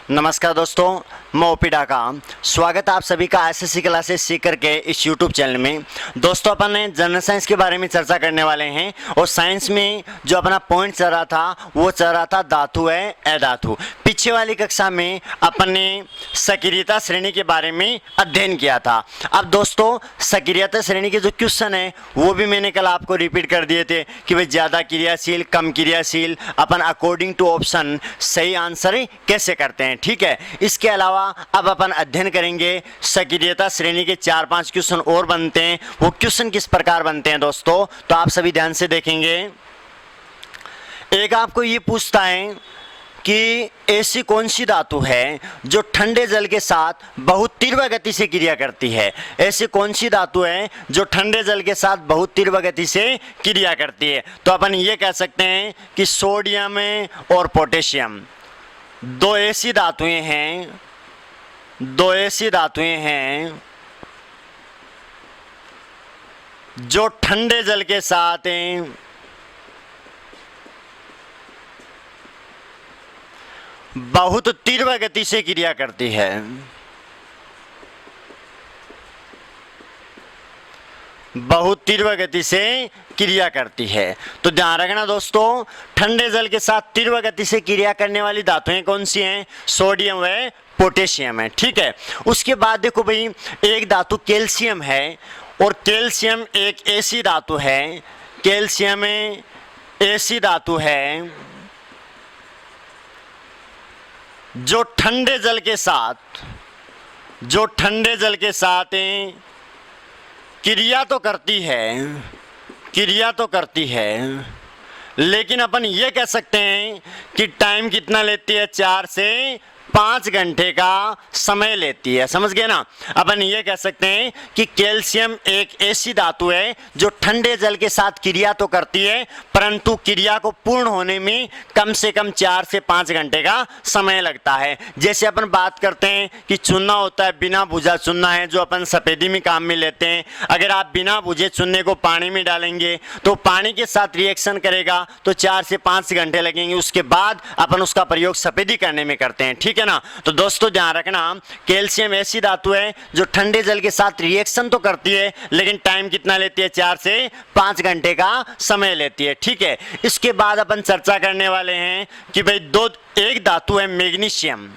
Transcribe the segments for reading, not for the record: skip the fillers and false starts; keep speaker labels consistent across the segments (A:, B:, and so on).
A: नमस्कार दोस्तों, मैं ओपी डाका। स्वागत है आप सभी का एसएससी क्लासेस सीकर के इस यूट्यूब चैनल में। दोस्तों, अपन जनरल साइंस के बारे में चर्चा करने वाले हैं और साइंस में जो अपना पॉइंट चल रहा था वो चल रहा था धातु है अधातु। पीछे वाली कक्षा में अपन ने सक्रियता श्रेणी के बारे में अध्ययन किया था। अब दोस्तों, सक्रियता श्रेणी के जो क्वेश्चन है वो भी मैंने कल आपको रिपीट कर दिए थे कि भाई ज़्यादा क्रियाशील, कम क्रियाशील, अपन अकॉर्डिंग टू ऑप्शन सही आंसर कैसे करते हैं। ठीक है, इसके अलावा अब अपन अध्ययन करेंगे सक्रियता श्रेणी के 4-5 क्वेश्चन और बनते हैं। वो क्वेश्चन किस प्रकार बनते हैं दोस्तों, तो आप सभी ध्यान से देखेंगे। एक आपको ये पूछता है कि ऐसी कौन सी धातु है जो ठंडे जल के साथ बहुत तीव्र गति से क्रिया करती है। ऐसी कौन सी धातु है जो ठंडे जल के साथ बहुत तीव्र गति से क्रिया करती है। तो अपन ये कह सकते हैं कि सोडियम और पोटेशियम दो ऐसी धातुएं हैं जो ठंडे जल के साथ बहुत तीव्र गति से क्रिया करती है। बहुत तीव्र गति से क्रिया करती है। तो ध्यान रखना दोस्तों, ठंडे जल के साथ तीव्र गति से क्रिया करने वाली धातुएं कौन सी हैं? सोडियम व पोटेशियम है। ठीक है, उसके बाद देखो भाई, एक धातु कैल्शियम है और कैल्शियम एक ऐसी धातु है, कैल्शियम ऐसी धातु है जो ठंडे जल के साथ क्रिया तो करती है, लेकिन अपन ये कह सकते हैं कि टाइम कितना लेती है? 4 से 5 घंटे का समय लेती है। समझ गए ना। अपन ये कह सकते हैं कि कैल्शियम एक ऐसी धातु है जो ठंडे जल के साथ क्रिया तो करती है, परंतु क्रिया को पूर्ण होने में कम से कम 4 से 5 घंटे का समय लगता है। जैसे अपन बात करते हैं कि चूना होता है, बिना भुजा चूना है जो अपन सफेदी में काम में लेते हैं। अगर आप बिना भुजे चूने को पानी में डालेंगे तो पानी के साथ रिएक्शन करेगा तो 4 से 5 घंटे लगेंगे। उसके बाद अपन उसका प्रयोग सफेदी करने में करते हैं। ठीक है ना। तो दोस्तों ध्यान रखना, कैल्शियम ऐसी धातु है जो ठंडे जल के साथ रिएक्शन तो करती है, लेकिन टाइम कितना लेती है? 4 से 5 घंटे का समय लेती है। ठीक है, इसके बाद अपन चर्चा करने वाले हैं कि भाई एक धातु है मैग्नीशियम।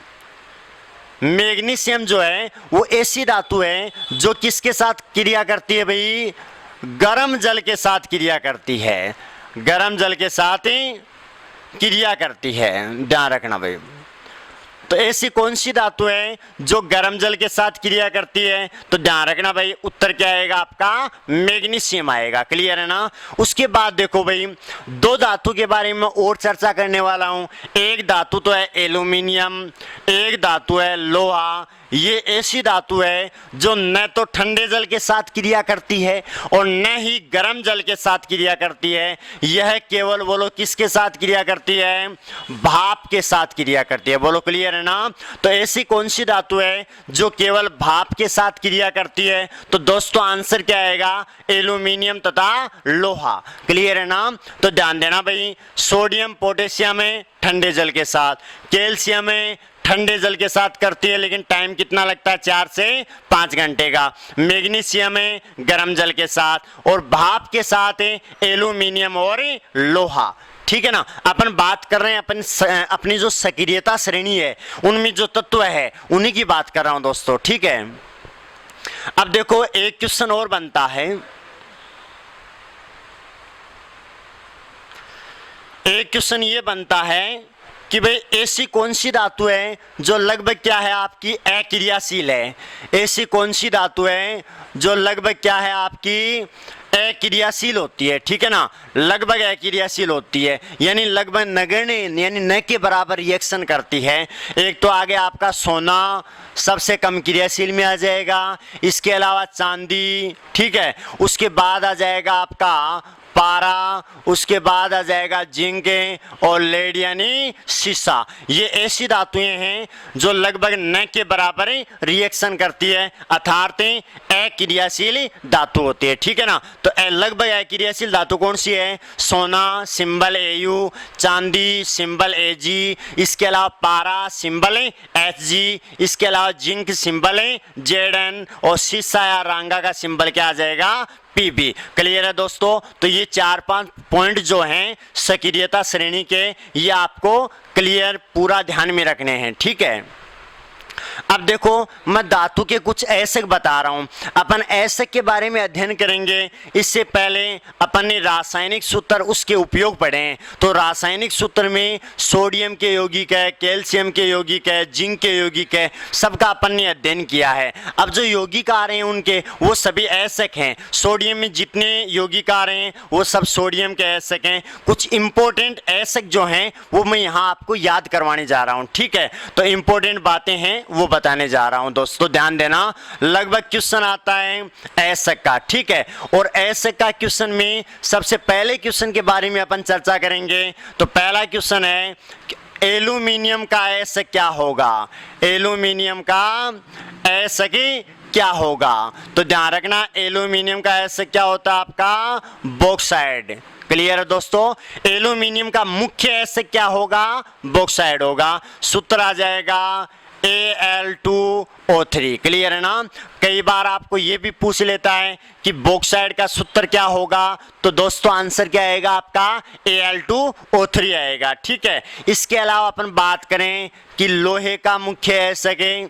A: मैग्नीशियम जो है वो ऐसी धातु है जो किसके साथ क्रिया करती है भाई? गर्म जल के साथ क्रिया करती है। गर्म जल के साथ ही क्रिया करती है, ध्यान रखना भाई। तो ऐसी कौन सी धातु है जो गर्म जल के साथ क्रिया करती है? तो ध्यान रखना भाई, उत्तर क्या आएगा आपका? मैग्नीशियम आएगा। क्लियर है ना। उसके बाद देखो भाई, 2 धातु के बारे में और चर्चा करने वाला हूं। एक धातु तो है एल्यूमिनियम, एक धातु है लोहा। ये ऐसी धातु है जो न तो ठंडे जल के साथ क्रिया करती है और न ही गर्म जल के साथ क्रिया करती है। यह केवल बोलो किसके साथ क्रिया करती है? भाप के साथ क्रिया करती है। बोलो क्लियर है ना। तो ऐसी कौन सी धातु है जो केवल भाप के साथ क्रिया करती है? तो दोस्तों आंसर क्या आएगा? एल्यूमिनियम तथा लोहा। क्लियर है ना। तो ध्यान देना भाई, सोडियम पोटेशियम है ठंडे जल के साथ, कैल्शियम है ठंडे जल के साथ करती है, लेकिन टाइम कितना लगता है? 4 से 5 घंटे का। मैग्नीशियम है गर्म जल के साथ, और भाप के साथ है एल्यूमिनियम और लोहा। ठीक है ना। अपन बात कर रहे हैं अपनी जो सक्रियता श्रेणी है उनमें जो तत्व है उन्हीं की बात कर रहा हूं दोस्तों। ठीक है, अब देखो एक क्वेश्चन और बनता है। एक क्वेश्चन ये बनता है कि भाई ऐसी कौन सी धातु है जो लगभग क्या है आपकी? अक्रियाशील है। ऐसी कौन सी धातु है जो लगभग क्या है आपकी? अक्रियाशील होती है। ठीक है ना, लगभग अक्रियाशील होती है, यानी लगभग नगण्य यानी न के बराबर रिएक्शन करती है। एक तो आगे आपका सोना सबसे कम क्रियाशील में आ जाएगा, इसके अलावा चांदी। ठीक है, उसके बाद आ जाएगा आपका पारा, उसके बाद आ जाएगा जिंक और लेड यानी शीशा। ये ऐसी धातुएं हैं जो लगभग न के बराबर रिएक्शन करती है, अर्थात अक्रियाशील धातु होती है, ठीक है ना। तो लगभग अक्रियाशील धातु कौन सी है? सोना सिंबल Au, चांदी सिंबल Ag, इसके अलावा पारा सिंबल Hg, इसके अलावा जिंक सिंबल Zn और शीशा या रांगा का सिंबल क्या आ जाएगा? Pb। क्लियर है दोस्तों? तो ये 4-5 पॉइंट जो हैं सक्रियता श्रेणी के, ये आपको क्लियर पूरा ध्यान में रखने हैं, ठीक है। अब देखो मैं धातु के कुछ ऐसक बता रहा हूं। अपन ऐसक के बारे में अध्ययन करेंगे, इससे पहले अपन ने रासायनिक सूत्र उसके उपयोग पढ़े हैं। तो रासायनिक सूत्र में सोडियम के यौगिक है, कैल्शियम के यौगिक है, जिंक के यौगिक है, सबका अपन ने अध्ययन किया है। अब जो यौगिक आ रहे हैं उनके वो सभी ऐसक हैं। सोडियम में जितने यौगिक आ रहे हैं वो सब सोडियम के ऐसक हैं। कुछ इंपॉर्टेंट ऐसक जो हैं वो मैं यहाँ आपको याद करवाने जा रहा हूँ, ठीक है। तो इंपॉर्टेंट बातें हैं वो बताने जा रहा हूं दोस्तों, ध्यान देना। लगभग क्वेश्चन आता है ऐसक का, ठीक है। और ऐसक का क्वेश्चन में सबसे पहले क्वेश्चन के बारे में अपन चर्चा करेंगे। तो पहला क्वेश्चन है एल्यूमिनियम का ऐसक क्या होगा? एल्यूमिनियम का ऐसक क्या होगा? तो ध्यान रखना, एल्यूमिनियम का ऐसक क्या होता है आपका? बॉक्साइड। क्लियर है दोस्तों? एल्यूमिनियम का मुख्य ऐसक क्या होगा? बॉक्साइड होगा। सूत्र आ जाएगा Al2O3। क्लियर है ना? कई बार आपको ये भी पूछ लेता है कि बॉक्साइड का सूत्र क्या होगा, तो दोस्तों आंसर क्या आएगा आपका? Al2O3 आएगा, ठीक है। इसके अलावा अपन बात करें कि लोहे का मुख्य ऐसक है,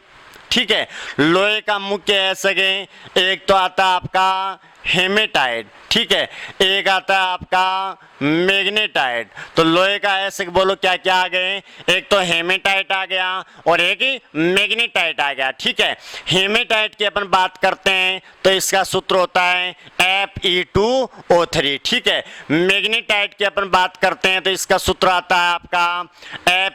A: ठीक है। लोहे का मुख्य ऐसक है, एक तो आता है आपका हेमेटाइट, ठीक है, एक आता है आपका मैग्नेटाइट। तो लोहे का ऐसक बोलो क्या क्या आ गए? एक तो हेमेटाइट आ गया और एक मैग्नेटाइट आ गया, ठीक है। हेमेटाइट की अपन बात करते हैं तो इसका सूत्र होता है Fe2O3, ठीक है। मैग्नेटाइट की अपन बात करते हैं तो इसका सूत्र आता है आपका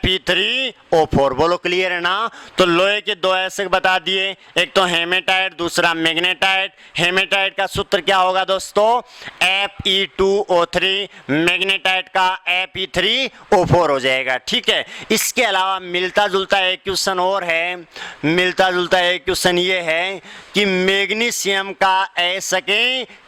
A: Fe3O4। बोलो क्लियर है ना? तो लोहे के दो ऐसक बता दिए, एक तो हेमेटाइट, दूसरा मैग्नेटाइट। हेमेटाइट का सूत्र क्या होगा दोस्तों? Fe2O3, मैग्नेटाइट का Fe3O4 हो जाएगा, ठीक है। इसके अलावा मिलता जुलता एक क्वेश्चन और है। मिलता जुलता एक क्वेश्चन ये है कि मैग्नीशियम का ऐसक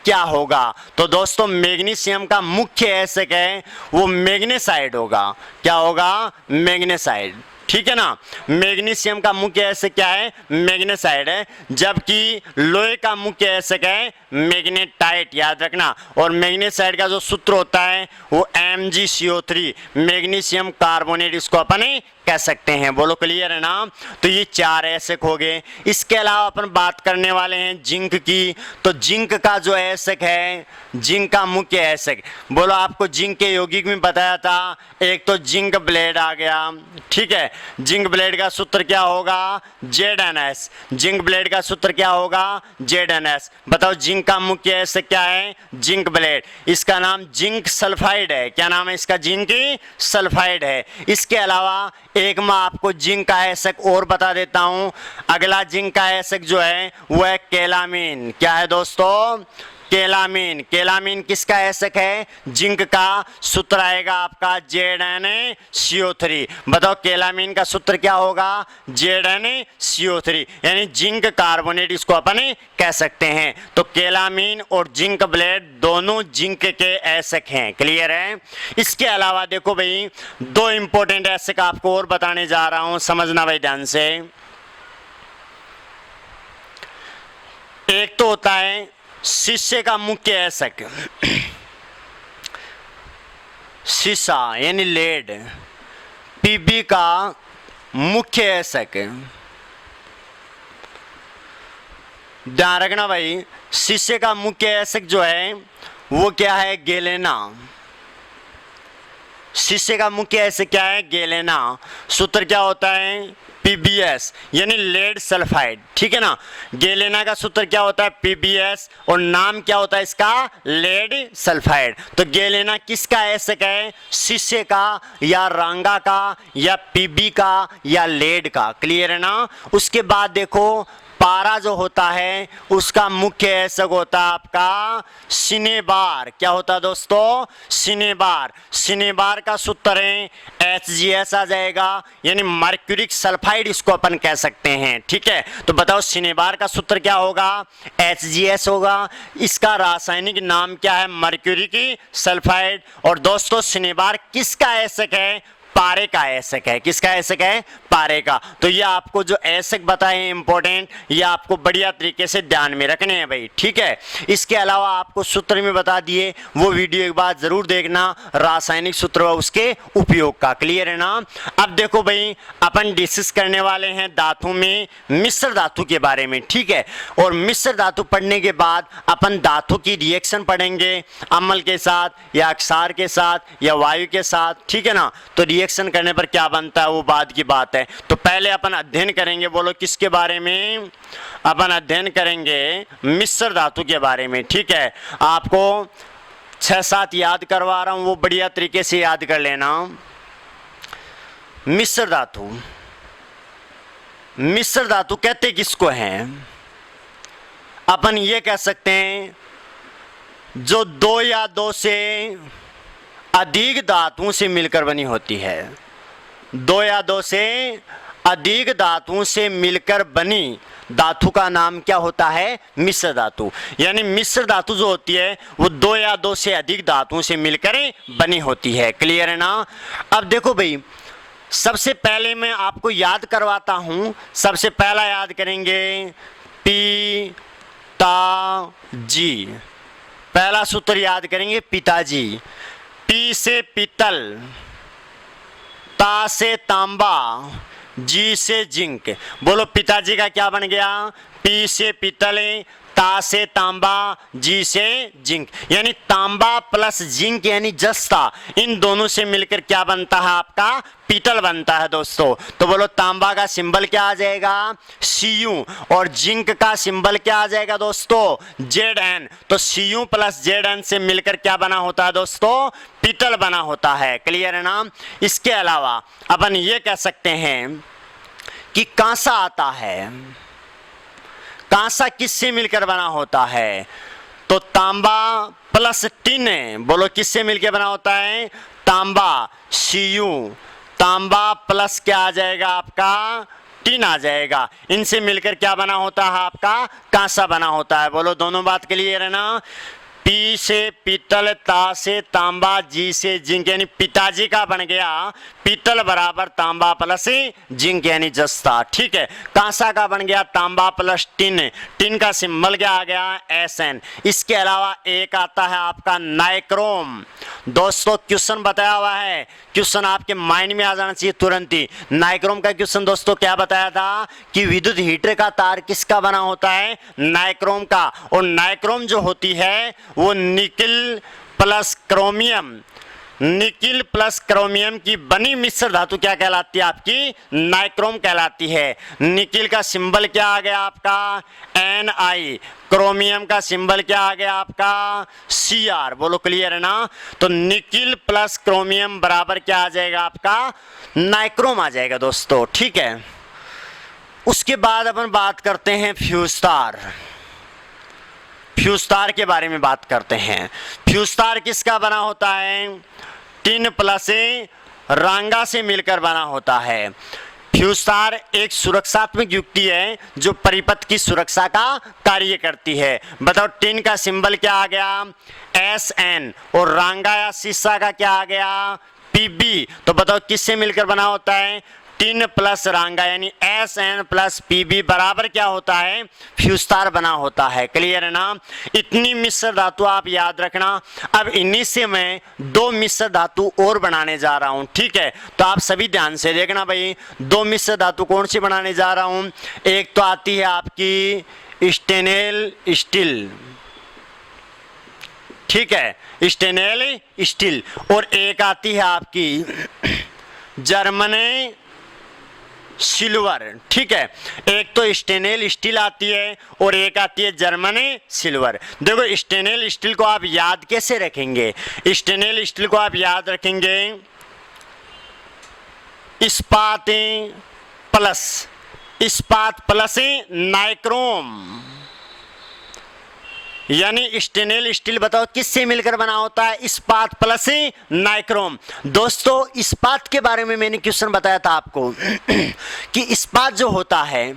A: क्या होगा? तो दोस्तों मैग्नीशियम का मुख्य ऐसक है वो मैग्नेसाइड होगा। क्या होगा? मैग्नेसाइड, ठीक है ना। मैग्नीशियम का मुख्य ऐसक क्या है? मैग्नेसाइड है, जबकि लोहे का मुख्य ऐसक है मैग्नेटाइट, याद रखना। और मैग्नेसाइड का जो सूत्र होता है वो MgCO3, मैग्नीशियम कार्बोनेट, इसको अपन कह सकते हैं। बोलो क्लियर है ना? तो ये 4 ऐसक हो गए। इसके अलावा अपन बात करने वाले हैं जिंक की। तो जिंक का जो ऐसक है, जिंक का मुख्य ऐसक, बोलो आपको जिंक के यौगिक में बताया था, एक तो जिंक ब्लेड आ गया, ठीक है। जिंक ब्लेड का सूत्र क्या होगा? ZnS। जिंक ब्लेड का सूत्र क्या होगा? ZnS। बताओ जिंक का मुख्य ऐसक क्या है? Zinc blende. इसका नाम जिंक सल्फाइड है। क्या नाम है इसका? जिंक सल्फाइड है। इसके अलावा एक मैं आपको जिंक का ऐसक और बता देता हूं। अगला जिंक का ऐसक जो है वो है कैलामीन। क्या है दोस्तों? कैलामीन। कैलामीन किसका ऐसक है? जिंक का। सूत्र आएगा आपका ZnCO3। बताओ कैलामीन का सूत्र क्या होगा? ZnCO3, यानी जिंक कार्बोनेट, इसको अपन कह सकते हैं। तो कैलामीन और जिंक ब्लेड दोनों जिंक के ऐसक हैं। क्लियर है? इसके अलावा देखो भाई, 2 इंपॉर्टेंट ऐसक आपको और बताने जा रहा हूं, समझना भाई ध्यान से। एक तो होता है शीशे का मुख्य ऐसक, शीशा यानी लेड। Pb का मुख्य ऐसक, ध्यान रखना भाई, शीशे का मुख्य ऐसक जो है वो क्या है? गैलेना। शीशे का मुख्य ऐसक क्या है? गैलेना। सूत्र क्या होता है? PbS, यानी लेड सल्फाइड, ठीक है ना। गैलेना का सूत्र क्या होता है? PbS, और नाम क्या होता है इसका? Lead sulphide. तो गैलेना किसका ऐसक है? शीशे का या रांगा का या Pb का या लेड का। क्लियर है ना? उसके बाद देखो पारा जो होता है उसका मुख्य ऐसक होता है आपका सिनेबार। क्या होता है दोस्तों? सिनेबार। सिनेबार का सूत्र है HgS आ जाएगा, यानी मर्क्यूरिक सल्फाइड इसको अपन कह सकते हैं। ठीक है, तो बताओ सिनेबार का सूत्र क्या होगा? HgS होगा। इसका रासायनिक नाम क्या है? Mercuric sulphide. और दोस्तों सिनेबार किसका ऐसक है? पारे का ऐसक है। किसका ऐसक है? पारे का। तो ये आपको जो ऐसक बताए इंपॉर्टेंट, ये आपको बढ़िया तरीके से ध्यान में रखने हैं भाई। ठीक है, इसके अलावा आपको सूत्र में बता दिए, वो वीडियो एक बार जरूर देखना, रासायनिक सूत्र व उसके उपयोग का। क्लियर है ना? अब देखो भाई, अपन डिस्कस करने वाले हैं धातु में मिश्र धातु के बारे में। ठीक है, और मिश्र धातु पढ़ने के बाद अपन धातु की रिएक्शन पढ़ेंगे, अम्ल के साथ या अक्षार के साथ या वायु के साथ। ठीक है ना? तो रिएक्शन करने पर क्या बनता है वो बाद की बात है। तो पहले अपन अध्ययन करेंगे, बोलो किसके बारे में? अपन अध्ययन करेंगे मिश्र धातु के बारे में। ठीक है, आपको 6-7 याद करवा रहा हूं, वो बढ़िया तरीके से याद कर लेना। मिश्र धातु, मिश्र धातु कहते किसको हैं? अपन ये कह सकते हैं जो 2 या 2 से अधिक धातुओं से मिलकर बनी होती है। 2 या 2 से अधिक धातुओं से मिलकर बनी धातु का नाम क्या होता है? मिश्र धातु। यानी मिश्र धातु जो होती है वो 2 या 2 से अधिक धातुओं से मिलकर बनी होती है। क्लियर है ना? अब देखो भाई, सबसे पहले मैं आपको याद करवाता हूं। सबसे पहला याद करेंगे पिताजी। पहला सूत्र याद करेंगे पिताजी। पी से पीतल, ता से तांबा, जी से जिंक। बोलो पिताजी का क्या बन गया? पी से पीतल, ता से तांबा, जी से जिंक। यानी तांबा प्लस जिंक यानी जस्ता, इन दोनों से मिलकर क्या बनता है? आपका पीतल बनता है दोस्तों। तो बोलो तांबा का सिंबल क्या आ जाएगा? Cu। और जिंक का सिंबल क्या आ जाएगा दोस्तों? Zn। तो Cu प्लस Zn से मिलकर क्या बना होता है दोस्तों? पीतल बना होता है। क्लियर है ना? इसके अलावा अपन ये कह सकते हैं कि कांसा आता है। कांसा किससे मिलकर बना होता है? तो तांबा प्लस टिन। बोलो किससे मिलकर बना होता है? तांबा, Cu। तांबा प्लस क्या आ जाएगा आपका? टिन आ जाएगा। इनसे मिलकर क्या बना होता है? आपका कांसा बना होता है। बोलो दोनों बात क्लियर है ना? पी से पीतल, ता से तांबा, जी से जिंक, यानी पिताजी का बन गया पीतल बराबर तांबा प्लस जिंक यानी जस्ता। ठीक है, कांसा का बन गया तांबा प्लस टिन। टिन का सिंबल क्या आ गया? Sn। इसके अलावा एक आता है आपका नाइक्रोम। दोस्तों क्वेश्चन बताया हुआ है, क्वेश्चन आपके माइंड में आ जाना चाहिए तुरंत ही। नाइक्रोम का क्वेश्चन दोस्तों क्या बताया था कि विद्युत हीटर का तार किसका बना होता है? नाइक्रोम का। और नाइक्रोम जो होती है वो nickel plus chromium, nickel plus chromium की बनी मिश्र धातु क्या कहलाती है? आपकी नाइक्रोम कहलाती है। निकिल का सिंबल क्या आ गया आपका? Ni। क्रोमियम का सिंबल क्या आ गया आपका? Cr। बोलो क्लियर है ना? तो निकिल प्लस क्रोमियम बराबर क्या आ जाएगा आपका? नाइक्रोम आ जाएगा दोस्तों। ठीक है, उसके बाद अपन बात करते हैं फ्यूज तार। फ्यूज तार के बारे में बात करते हैं। फ्यूज तार किसका बना होता है? टिन प्लस रांगा से मिलकर बना होता है। फ्यूज तार एक सुरक्षात्मक युक्ति है जो परिपथ की सुरक्षा का कार्य करती है। बताओ टिन का सिंबल क्या आ गया? Sn। और रांगा या शीशा का क्या आ गया? Pb। तो बताओ किससे मिलकर बना होता है? टिन प्लस रांगा यानी Sn प्लस Pb बराबर क्या होता है? फ्यूज तार बना होता है। क्लियर है ना? इतनी मिश्र धातु आप याद रखना। अब इन्हीं से मैं 2 मिश्र धातु और बनाने जा रहा हूं। ठीक है, तो आप सभी ध्यान से देखना भाई। 2 मिश्र धातु कौन सी बनाने जा रहा हूं? एक तो आती है आपकी स्टेनलेस स्टील। ठीक है, स्टेनलेस स्टील। और एक आती है आपकी जर्मन सिल्वर। ठीक है, एक तो स्टेनलेस स्टील आती है और एक आती है जर्मन सिल्वर। देखो स्टेनलेस स्टील को आप याद कैसे रखेंगे? स्टेनलेस स्टील को आप याद रखेंगे इस्पात प्लस इस्पात प्लस नाइक्रोम, यानी स्टेनलेस स्टील बताओ किससे मिलकर बना होता है? इस्पात प्लस नाइक्रोम। दोस्तों इस्पात के बारे में मैंने क्वेश्चन बताया था आपको कि इस्पात जो होता है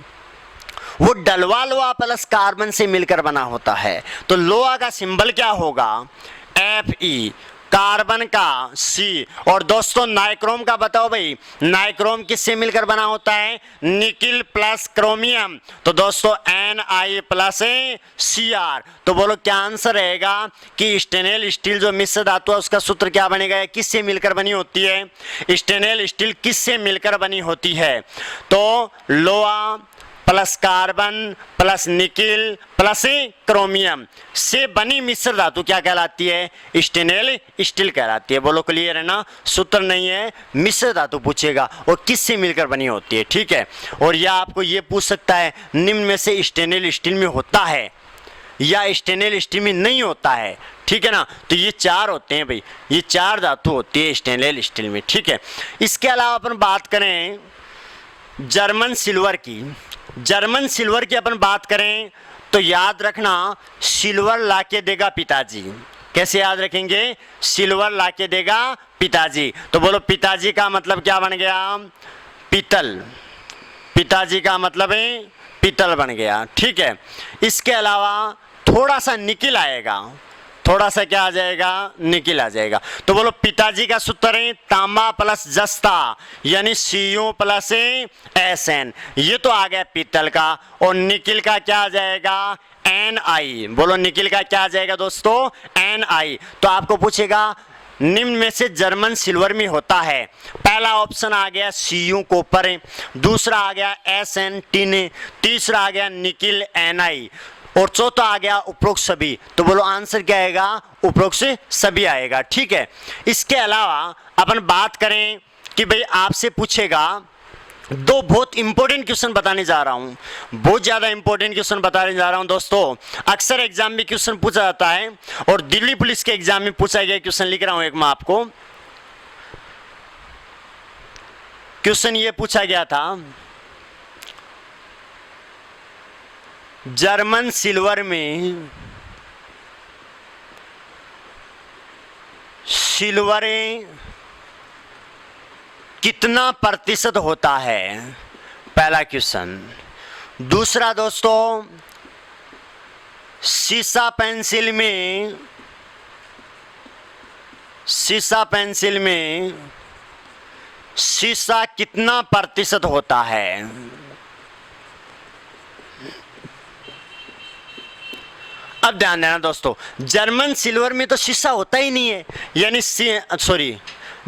A: वो डलवा लोहा प्लस कार्बन से मिलकर बना होता है। तो लोहा का सिंबल क्या होगा? Fe, कार्बन का C, और दोस्तों नाइक्रोम का बताओ भाई, नाइक्रोम किससे मिलकर बना होता है? Nickel plus chromium. तो दोस्तों Ni प्लस Cr। तो बोलो क्या आंसर रहेगा कि स्टेनलेस स्टील जो मिश्र धातु है उसका सूत्र क्या बनेगा? किससे मिलकर बनी होती है? स्टेनलेस स्टील किससे मिलकर बनी होती है? तो लोहा plus carbon plus nickel plus chromium से बनी मिश्र धातु क्या कहलाती है? स्टेनलेस स्टील कहलाती है। बोलो क्लियर है ना? सूत्र नहीं है, मिश्र धातु पूछेगा और किससे मिलकर बनी होती है, ठीक है। और यह आपको ये पूछ सकता है निम्न में से स्टेनलेस स्टील में होता है या स्टेनलेस स्टील में नहीं होता है, ठीक है ना। तो ये चार होते हैं भाई, ये चार धातु होती है स्टेनलेस स्टील में, ठीक है। इसके अलावा अपन बात करें जर्मन सिल्वर की, जर्मन सिल्वर की अपन बात करें तो याद रखना सिल्वर लाके देगा पिताजी। कैसे याद रखेंगे? सिल्वर लाके देगा पिताजी। तो बोलो पिताजी का मतलब क्या बन गया? पीतल। पिताजी का मतलब है पीतल बन गया, ठीक है। इसके अलावा थोड़ा सा निकिल आएगा, थोड़ा सा क्या आ जाएगा? निकिल आ जाएगा। तो बोलो पिताजी का सूत्र है तांबा प्लस जस्ता, यानी Cu प्लस Sn। ये तो आ गया पीतल का। और निकिल का क्या आ जाएगा? Ni। बोलो निकिल का क्या आ जाएगा दोस्तों? Ni। तो आपको पूछेगा निम्न में से जर्मन सिल्वर में होता है। पहला ऑप्शन आ गया Cu कॉपर, दूसरा आ गया Sn टिन, तीसरा आ गया निकिल Ni, और चौथा आ गया उपरोक्त सभी। तो बोलो आंसर क्या आएगा? उपरोक्त से सभी आएगा, ठीक है। इसके अलावा अपन बात करें कि भाई आपसे पूछेगा, दो बहुत इंपॉर्टेंट क्वेश्चन बताने जा रहा हूं, बहुत ज्यादा इंपॉर्टेंट क्वेश्चन बताने जा रहा हूं दोस्तों। अक्सर एग्जाम में क्वेश्चन पूछा जाता है और दिल्ली पुलिस के एग्जाम में पूछा गया क्वेश्चन लिख रहा हूं एक मैं आपको। क्वेश्चन ये पूछा गया था, जर्मन सिल्वर में सिल्वर कितना प्रतिशत होता है? पहला क्वेश्चन। दूसरा दोस्तों, सीसा पेंसिल में सीसा कितना प्रतिशत होता है? अब ध्यान देना दोस्तों, जर्मन सिल्वर में तो शीशा होता ही नहीं है, यानी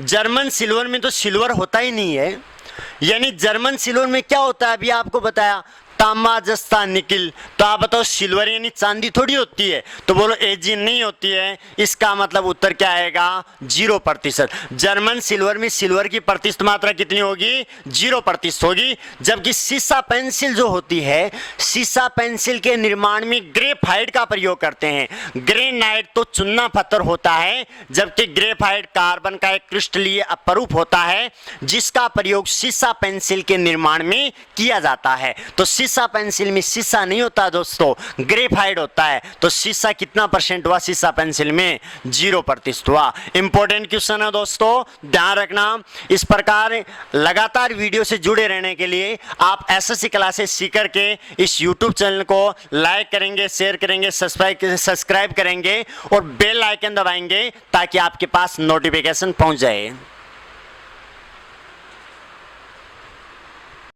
A: जर्मन सिल्वर में तो सिल्वर होता ही नहीं है, यानी जर्मन सिल्वर में क्या होता है? अभी आपको बताया तांबा जस्ता निकिल। तो आप बताओ सिल्वर यानी चांदी थोड़ी होती है। तो बोलो Ag नहीं होती है, इसका मतलब उत्तर क्या आएगा? 0%। जर्मन सिल्वर में सिल्वर की प्रतिशत मात्रा कितनी होगी? 0% होगी। जबकि सीसा पेंसिल जो होती है, सीसा पेंसिल के निर्माण में ग्रेफाइट का प्रयोग करते हैं। ग्रेनाइट तो चूना पत्थर होता है, जबकि ग्रेफाइट कार्बन का एक क्रिस्टलीय अपरूप होता है जिसका प्रयोग सीसा पेंसिल के निर्माण में किया जाता है। तो सीसा पेंसिल में सीसा नहीं होता दोस्तों, ग्रेफाइट होता है। तो सीसा कितना परसेंट हुआ? सीसा पेंसिल में 0% हुआ। इंपॉर्टेंट क्वेश्चन है दोस्तों, ध्यान रखना। इस प्रकार लगातार वीडियो से जुड़े रहने के लिए आप एसएससी क्लासेस सीकर के इस यूट्यूब चैनल को लाइक करेंगे, शेयर करेंगे, सब्सक्राइब करेंगे और बेल आइकन दबाएंगे ताकि आपके पास नोटिफिकेशन पहुंच जाए।